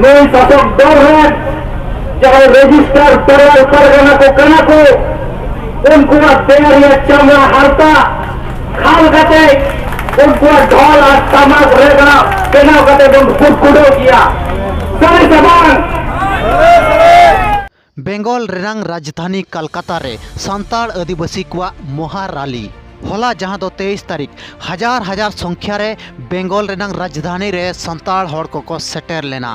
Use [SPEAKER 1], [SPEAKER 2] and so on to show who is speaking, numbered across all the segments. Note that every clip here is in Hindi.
[SPEAKER 1] नई शासक दल है जहां रजिस्टर परगना को कना को उनको देर चमड़ा हारता खाल कते उनको ढोल और तमाक रेगना बेनाव कते बन फुटकुडो किया सभी समान
[SPEAKER 2] बेंगल रेनांग राजधानी कलकत्ता रे सांताड़ आदिवासी को महा रैली होला जहां दो 23 तारीख हजार हजार संख्या रे बेंगल रेनांग राजधानी रे सांताड़ हड़ को सेटर लेना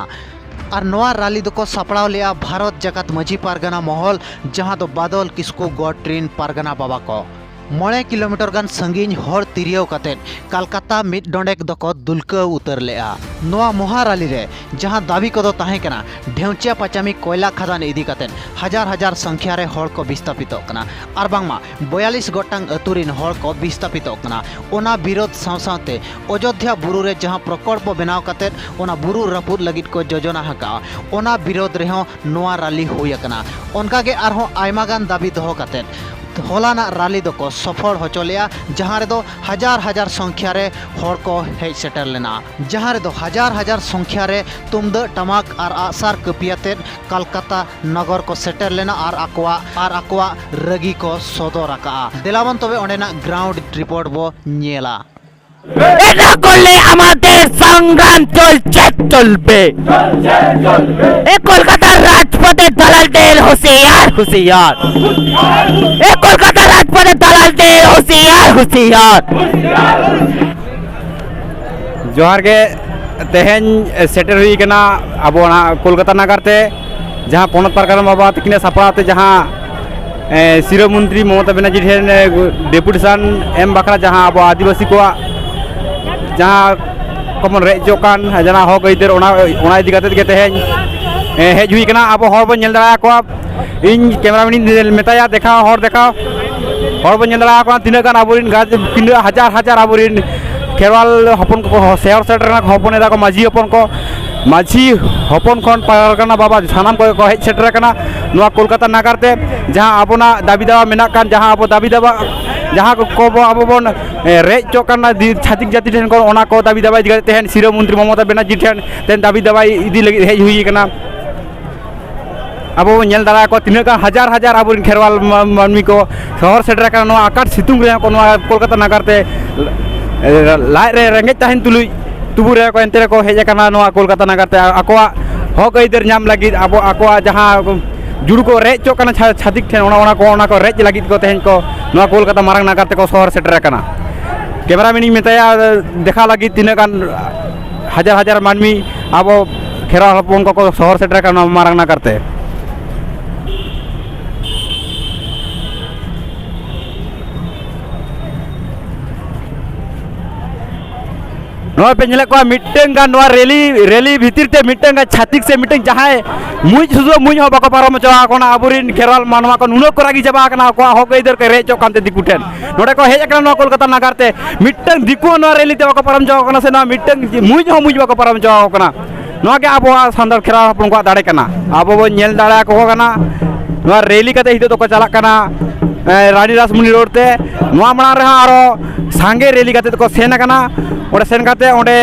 [SPEAKER 2] और नवा रैली दो सापड़ाव लिया भारत जगत मजी पारगना महल जहां दो बादल किस्कू गोट्रीन पारगना बाबा को 9 किलोमीटर गान संगीन हर तिरियाव कतेन कलकत्ता मिड डोंडेक दको दुलका उतर लेआ नवा महा रैली रे जहां दाबी को ताहें कना ढेउचिया पचामी कोयला खदान इदी कतेन हजार हजार संख्या रे हड़ को विस्थापित कना और बांगमा 42 गोटांग अतुरिन हड़ को विस्थापित कना ओना विरोध सावसावते अयोध्या बुरु रे जहां प्रकल्प बनाव कतेन ओना बुरु रपुद लगित को योजना हका ओना विरोध रे नवा रैली होय कना उनका के आरहो आयमा गान दाबी दहो कतेन होलाना रैली दो सफल होचलिया जहां रे दो हजार हजार संख्या रे हड़ को हेज सेटर लेना जहां रे दो हजार हजार संख्या रे तुमद टमाक और आसार कपियाते कलकत्ता नगर को सेटर लेना और आकवा रगी को सदर आका दिलावन तबे ओंडेना ग्राउंड रिपोर्ट बो नेला
[SPEAKER 3] এটা করলে আমাদের সংগ্রাম চলবে এই কলকাতার রাজপথের দালালদের হুঁশিয়ার হুঁশিয়ার এই কলকাতার রাজপথের দালালদের হুঁশিয়ার
[SPEAKER 4] जोहार के तेहेन सेटर हुई कना अब कोलकाता नगर ते जहाँ पनत पारगना बाबा तकिन सापड़ाते जहाँ सिरो मंत्री ममता बनर्जी ठेन डेपुटेशन एम बाखरा जहाँ अब आदिवासी को जहाँ कमन रेजोकान जना हक इधर इदी के तेहेन हेज हुई कना अब हर बन दाड़ा को इन कैमरामैन मेताया देखा हर देखा हर बन दाड़ा को तीना गान आबोरिन गाज तीना हजार हजार आबोरिन खेरवाल हपन को शहर सेटर हपन एदा को माझी हपन खन पारगना बाबा सानाम को हेज सेटर कना नवा कोलकाता नगर ते जहाँ आबोना दाबी दावा मेना कान जहाँ अब दाबी दावा जहाँ को अब बन रेज चोकाना छातिक जाति ठेन को ओना को दाबी दावा इदी तेहेन सिरो मंत्री ममता बनर्जी ठेन तेन दाबी दावा इदी लगी हेज हुई कना अब नेल दाड़ा को तीना गान हजार हजार अब खेरवाल मानमी को शहर सेटर कना नवा आकाश सितुंग रे को नवा कोलकाता नगर ते लाइट रे रेंगे तहन तुलुई तुबु रे को एंते को हेज कना नवा कोलकाता नगर ते आकोआ हक इधर नाम लगी अब आकोआ जहाँ जुड़ को रेज चोकाना छातिक ठेन ओना को रेज लगी को तेहन को नवा कोलकाता मारंग नगर ते को शहर सेटर कना कैमरामैन मेताया देखा लगी तीना गान हजार हजार मानमी अब खेरा हपन को शहर सेटर कना मारंग नगर ते पे मिट्टन रेली भीतर ते मिट्टन छातिक से मिट्टन जहाँ मुझ सुजो मुझ हो बाको पारम चवा आबुरीन खेरवाल मानवा को नुनो को रागी चबा हक इधर के रेचो कानते दिकु ठेन नोडे को हेज कना कोलकाता नगर ते मिट्टन दिकु रेली ते बाको पारम चवा से मिट्टन मुझ बाको पारम चवा के अब सानदार खेरवाल हपन को दाड़े कना अब बो नेल दाड़ा को कना रेली कते हितो तो चला कना रानी रासमुनी रोड ते मांग रे आरो सांगे रेली कते को सेन कना ओडे सेन कते ओडे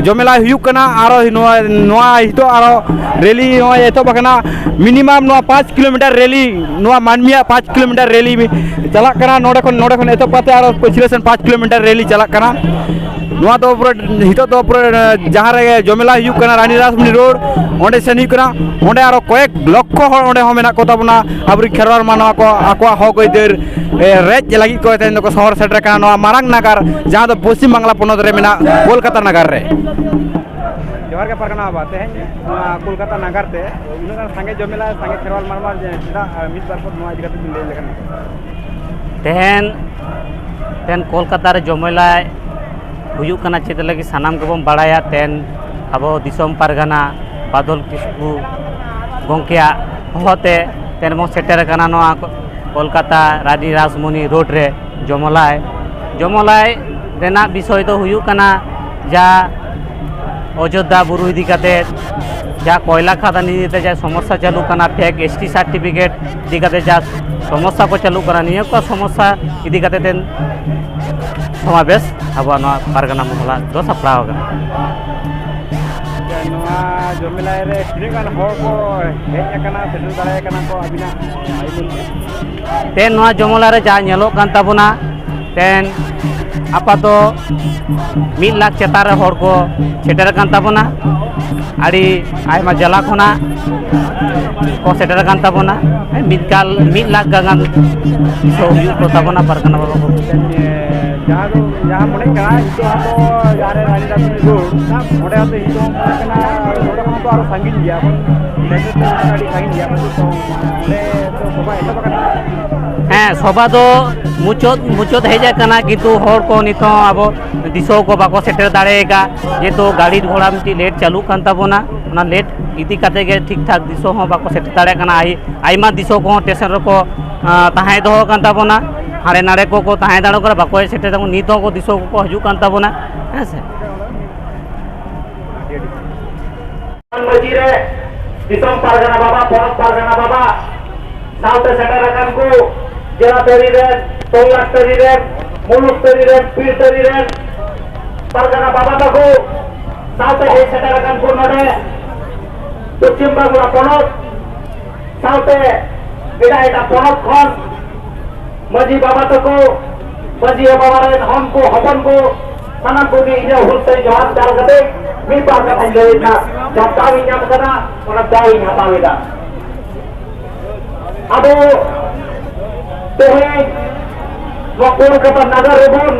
[SPEAKER 4] जमेला हुयुक कना आरो नोआ हितो आरो रेली एतो बकना मिनिमम 5 किलोमीटर रेली नोआ मानमिया 5 किलोमीटर रेली चला कना नोडे खन एतो पाते आरो पछिलेसन 5 किलोमीटर रेली चला कना नोआ तो पूरा हितो तो पूरा जहाँ रे जमेला हुयुक कना रानी रासमुनी रोड ओडे सेन हुयुक कना ओडे आरो कयेक लक्ष हर ओडे हम मेना को तबना आबरी खेरवाल मानवा को आकोआ हक इधर रेज लगी को तेन को शहर सेटर कना नोआ मारंग नगर जहाँ तो पश्चिम बांग्ला पनत रे मेना कोलकाता नगर रे जोहार के पारगना बाबा तेहेन कोलकाता नगर ते उनका संगे जमेला संगे खेरवाल मानवा जेदा मिस बार को नोआ इदी कते ले लेकन
[SPEAKER 3] तेन कोलकाता रे जमेला हुयुक कना चेद लगी सानाम को बम बाड़ाया तेन अब दिसम पारगना बादल किस्कू गोंकिया होते तेन बम सेटर कना नोआ कोलकाता रानी रासमुनी रोड रे जमलाय रेना विषय तो हुयुक कना जा अयोध्या बुरु इदी कते जा कोयला खादान इदी जा समस्या चालू कना फेक एसटी सर्टिफिकेट इदी कते जा समस्या को चालू कना निया को समस्या इदी कते तेन समावेश अब पारगना महला दो सप्लाह
[SPEAKER 4] ᱱᱚᱣᱟ ᱡᱚᱢᱮᱞᱟᱭ ᱨᱮ ᱛᱤᱱᱟᱹᱜ ᱜᱟᱱ ᱦᱚᱲ ᱠᱚ ᱦᱮᱡ ᱟᱠᱟᱱᱟ ᱥᱮᱴᱮᱨ ᱫᱟᱲᱮ ᱟᱠᱟᱱᱟ ᱠᱚ ᱟᱹᱵᱤᱱᱟᱜ ᱟᱭᱩᱢᱟᱹᱱ ᱛᱮ?
[SPEAKER 3] ᱛᱮᱱ ᱱᱚᱣᱟ ᱡᱚᱢᱚᱞᱟ ᱨᱮ ᱡᱟ ᱧᱮᱞᱚᱜ ᱠᱟᱱ ᱛᱟᱵᱚᱱᱟ ᱛᱮᱱ ᱟᱯᱟᱛᱚ 1 लाख चेतान रे हर को सेटर कान ताबोना आड़ी आयमा जला खोना को सेटर कान ताबोना 1 लाख गान सो को ताबोना परगना बाबा को
[SPEAKER 4] जहाँ मने करा इतो आतो यारे रानी दास दो मोटे आतो इतो कना मोटे को तो आरो संगीन गया बन लेटर तो गाड़ी संगीन गया बन तो ले तो सभा एटा बका
[SPEAKER 3] ᱦᱮᱸ ᱥᱚᱵᱷᱟ ᱫᱚ ᱢᱩᱪᱟᱹᱫ ᱦᱮᱡ ᱟᱠᱟᱱᱟ ᱠᱤᱱᱛᱩ ᱦᱚᱲ ᱠᱚ ᱱᱤᱛᱚᱜ ᱟᱵᱚ ᱫᱤᱥᱚᱢ ᱠᱚ ᱵᱟᱠᱚ ᱥᱮᱴᱮᱨ ᱫᱟᱲᱮᱭᱟᱠᱟ ᱡᱮᱦᱮᱛᱩ ᱜᱟᱹᱰᱤ ᱜᱷᱚᱲᱟ ᱢᱤᱫᱴᱤᱡ ᱞᱮᱴ ᱪᱟᱹᱞᱩᱜ ᱠᱟᱱ ᱛᱟᱵᱚᱱᱟ ᱚᱱᱟ ᱞᱮᱴ ᱤᱫᱤ ᱠᱟᱛᱮ ᱜᱮ ᱴᱷᱤᱠ ᱴᱷᱟᱠ ᱫᱤᱥᱚᱢ ᱦᱚᱸ ᱵᱟᱠᱚ ᱥᱮᱴᱮᱨ ᱫᱟᱲᱮᱭᱟᱜ ᱠᱟᱱᱟ ᱟᱭᱢᱟ ᱫᱤᱥᱚᱢ ᱠᱚᱦᱚᱸ ᱥᱴᱮᱥᱚᱱ ᱨᱮᱠᱚ ᱛᱟᱦᱮᱸ ᱫᱚᱦᱚ ᱠᱟᱱ ᱛᱟᱵᱚᱱᱟ ᱦᱟᱸᱰᱮ ᱱᱟᱰᱮ ᱠᱚ ᱛᱟᱦᱮᱸ ᱫᱟᱲᱮ ᱠᱟᱱᱟ ᱵᱟᱠᱚ ᱥᱮᱴᱮᱨ ᱛᱟᱵᱚᱱ ᱱᱤᱛ ᱦᱚᱸ ᱫᱤᱥᱚᱢ ᱠᱚᱠᱚ ᱦᱤᱡᱩᱜ ᱠᱟᱱ ᱛᱟᱵᱚᱱᱟ ᱦᱮᱸ ᱥᱮ
[SPEAKER 1] ᱢᱟᱹᱡᱷᱤ ᱨᱮ ᱫᱤᱥᱚᱢ ᱯᱟᱨᱜᱟᱱᱟ ᱵᱟᱵᱟ ᱯᱚᱱᱚᱛ ᱯᱟᱨᱜᱟᱱᱟ ᱵᱟᱵᱟ साउथ सेटर अकान को जिला तरी रे तोलाक तरी रे मुलुक तरी रे पीर तरी रे परगना बाबा तको साउथ हे सेटर अकान को नडे पश्चिम बांगला पनत साउथ एटा पनत खन मजी बाबा तको मजी बाबा रे हम को हवन को सानाम को भी इने हुलसे जवाब दाल कते मी पास का लेना जब दावी नाम कना और दावी हटावेदा अब तेहे कोलकाता नगर रेबन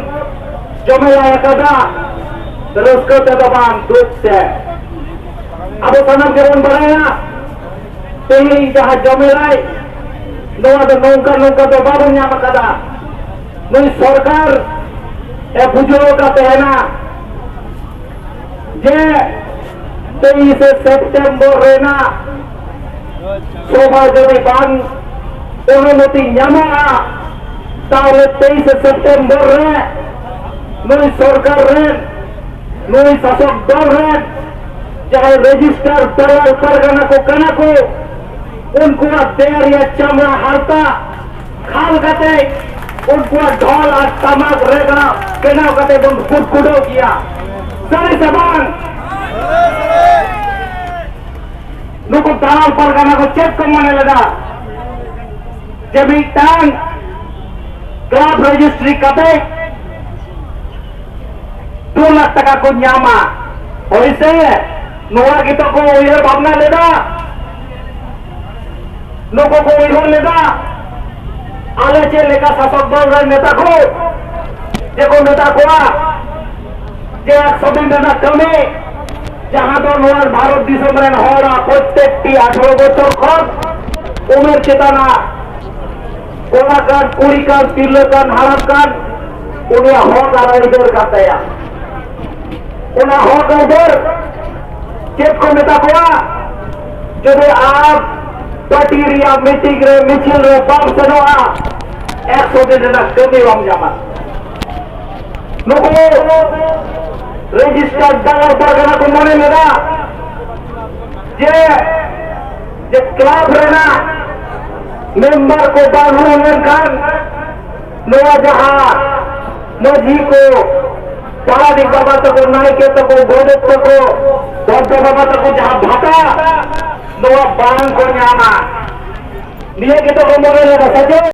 [SPEAKER 1] जमेला एकदा रस्को तदबान दुखते अब सनम केबन बनाया तेहे जहां जमेलाय नोआ दो नौका तो बाबन नाम कदा नई सरकार ए बुजुर्ग का तेना जे 23 सेप्टेम्बर रेना शोभा जदि बांग अनुमति ᱧᱟᱢᱚᱜᱼᱟ ताहले 23 सेप्टेम्बर रे नई सरकार रे नई शासक दल रे जहां रजिस्टर तलाल परगना को कना को उनको देर या चमड़ा हारता खाल कते उनको ढोल और तमाक रेगना केना कते बन कुडकुडो किया सारी जबान नुको दलाल परगना को चेक को माने लगा जब टांग क्लब रजिस्ट्री कते 2 लाख टका को न्यामा होइसे नोआ की तो को उयर भावना लेदा नुको को उयर लेदा आले चे लेका शासक दल रे नेता को जेको नेता कोआ जे 100 दिन कमे जहां तो नोआर भारत दिसम रेन होड़ा प्रत्येकटी 18 बछर खन उमेर चेतना कोलाकान कुड़ीकान तिरलकान हाराकान उन्हें हक आइडर कातया उन्हें हक आइडर चेक को मेता कोआ जदि आप पार्टी रिया मीटिंग रे मिছিল रे बाम सनोआ 100 दिन ना कमी वाम जामा नुको रजिस्टर दलाल परगना को मने लेदा जे क्लब रेना मेंबर को बांधने खान नोआ जहां मजी को पारादी बाबा तक नायके तक गोदे तक दौड़ बाबा तक जहां भाटा नोआ बांग को न्यामा लिए के तो मोरे लगा सजे